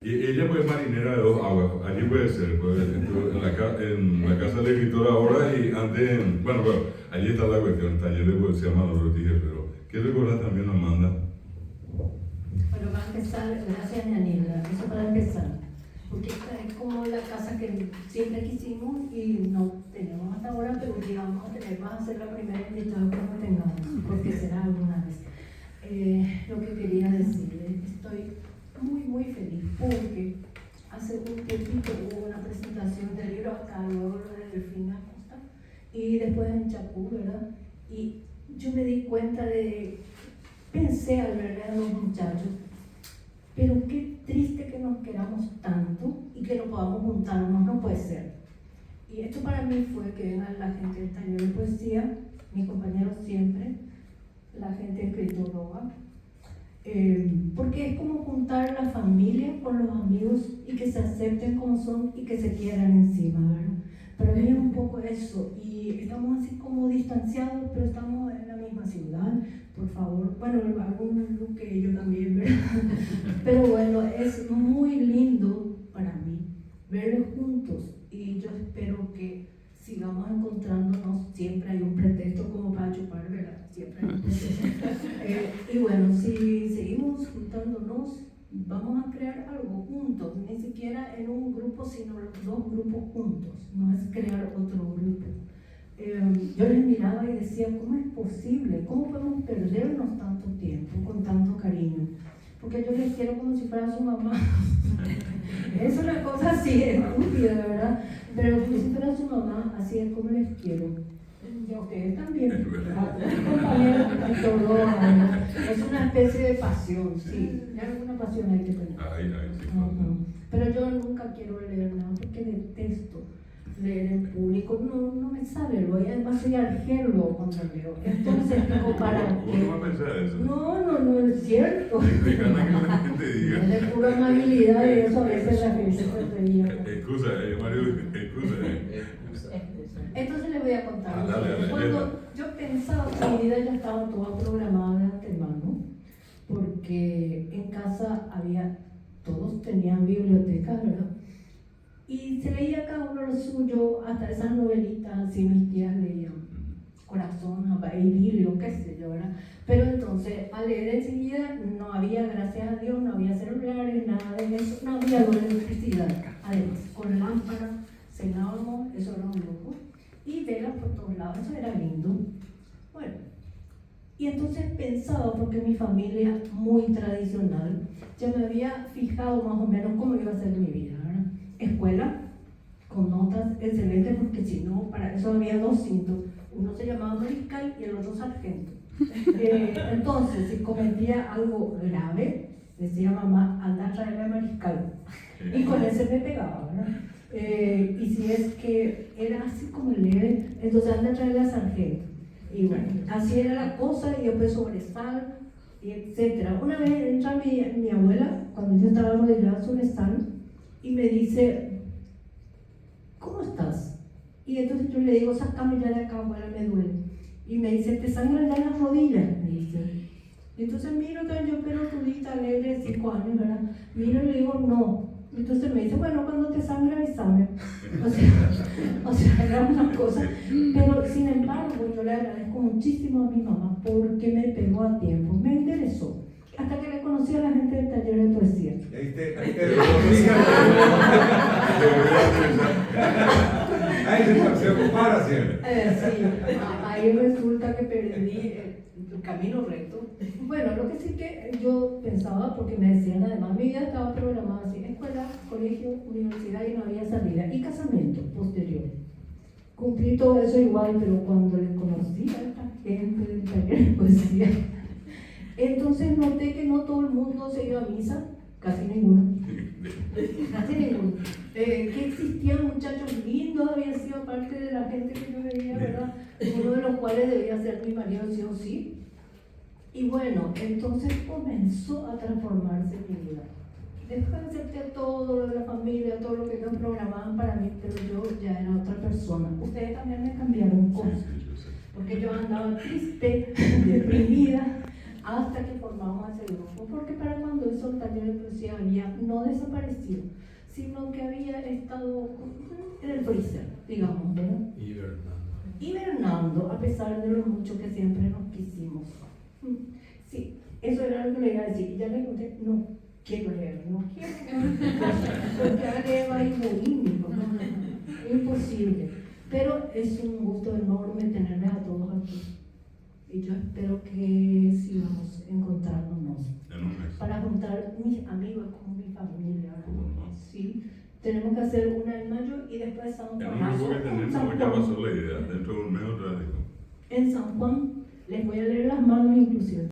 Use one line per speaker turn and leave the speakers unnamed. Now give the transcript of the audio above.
Y ella pues marinera de dos aguas, allí puede ser, pues, en la casa del escritor ahora y antes, bueno, allí está la cuestión, taller de poesía Manolo Ortiz, pero ¿qué recuerdas también, Amanda?
Bueno, para empezar, gracias Yanila, eso para empezar, porque esta es como la casa que siempre quisimos y no tenemos hasta ahora, pero digamos a tener, vas a ser la primera invitada que no tengamos, porque será alguna vez. Lo que quería decirles, estoy muy feliz porque hace un tiempito hubo una presentación del libro acá, luego lo de Delfina Acosta y después en Chapú, ¿verdad? Y yo me di cuenta pensé al ver a los muchachos, pero qué triste que nos queramos tanto y que no podamos juntarnos, no puede ser. Y esto para mí fue que venga la gente del taller de poesía, mis compañeros siempre, la gente escritora, porque es como juntar la familia con los amigos y que se acepten como son y que se quieran encima, ¿verdad? Para mí es un poco eso, y estamos así como distanciados, pero estamos en la misma ciudad, por favor. Bueno, algunos que yo también, ¿verdad? Pero bueno, es muy lindo para mí verlos juntos, y yo espero que sigamos encontrándonos. Siempre hay un pretexto como para chupar, ¿verdad? Siempre hay un pretexto. Y bueno, si seguimos juntándonos, vamos a crear algo juntos, ni siquiera en un grupo, sino los dos grupos juntos, no es crear otro grupo. Yo les miraba y decía, ¿cómo es posible? ¿Cómo podemos perdernos tanto tiempo con tanto cariño? Porque yo les quiero como si fuera su mamá. Es una cosa así, estúpida, ¿verdad? Pero como si fuera su mamá, así es como les quiero. Y a ustedes también, compañeros, es una especie de pasión, sí, alguna pasión hay que tener.
Sí.
Pero yo nunca quiero leer nada porque detesto leer en público, no me sale, y además soy argelo cuando leo. Entonces, digo, ¿para qué?
¿Cómo va a pensar eso?
No es cierto.
Déjame que la gente diga.
Es de pura amabilidad y eso a veces la gente se reía.
Excusa, Mario, excusa.
Entonces les voy a contar.
Dale,
Cuando yo pensaba que mi vida ya estaba toda programada de antemano, porque en casa todos tenían bibliotecas, ¿verdad? Y se leía cada uno lo suyo, hasta esas novelitas, así mis tías leían, Corazón, Idilio, qué sé yo, ¿verdad? Pero entonces, al leer enseguida, no había, gracias a Dios, no había celulares, nada de eso, no había electricidad. Además, con lámpara cenábamos, eso era un lujo, y velas por todos lados, eso era lindo. Bueno, y entonces pensaba, porque mi familia muy tradicional, ya me había fijado más o menos cómo iba a ser mi vida, ¿verdad? Escuela, con notas excelentes, porque si no, para eso había dos cintos, uno se llamaba mariscal y el otro sargento. Entonces, si cometía algo grave, decía mamá, anda a traerle a mariscal, y con ese me pegaba, ¿verdad? Y si es que era así como leve, entonces anda a traerle a sargento. Y bueno, así era la cosa, y después sobresal, y etcétera. Una vez entra mi abuela, cuando yo estaba arrodillada sobre sal, y me dice, ¿cómo estás? Y entonces yo le digo, sácame ya de acá, abuela, me duele. Y me dice, ¿te sangran ya las rodillas? Me dice. Y entonces miro, yo pelotudita, alegre, de 5 años, ¿verdad? Miro y le digo, no. Entonces me dice, bueno, cuando te sangre avísame. O sea, era una cosa. Pero sin embargo, yo le agradezco muchísimo a mi mamá porque me pegó a tiempo, me interesó. Hasta que le conocí a la gente del taller de poesía.
Ahí se compara siempre.
Sí, ahí resulta que perdí el camino recto. Bueno, lo que sí que yo pensaba, porque me decían además, mi vida estaba programada así: escuela, colegio, universidad, y no había salida, y casamiento posterior. Cumplí todo eso igual, pero cuando le conocí a esta gente del taller de poesía, entonces noté que no todo el mundo se iba a misa, casi ninguno. Casi ninguno. Que existían muchachos lindos, había sido parte de la gente que yo veía, ¿verdad? Uno de los cuales debía ser mi marido, sí o sí. Y bueno, entonces comenzó a transformarse mi vida. Después de aceptar todo lo de la familia, todo lo que ellos programaban para mí, pero yo ya era otra persona. Ustedes también me cambiaron cosas, porque yo andaba triste, deprimida, hasta que formamos ese grupo, porque para cuando esos talleres de poesía había no desaparecido, sino que había estado en el freezer, digamos, ¿verdad? Hibernando, a pesar de lo mucho que siempre nos quisimos. Sí, eso era lo que le iba a decir. Y ya le conté, no quiero leer, no quiero porque agrego ahí bulímico, es imposible. Pero es un gusto enorme tenerles a todos aquí. Y yo espero que sigamos encontrándonos para juntar mis amigos con mi familia. ¿Sí? Tenemos que hacer una en mayo y después San Juan.
En un grupo que tenemos, ¿qué pasó la idea? Dentro de un mes otra vez.
En San Juan les voy a leer las manos inclusive.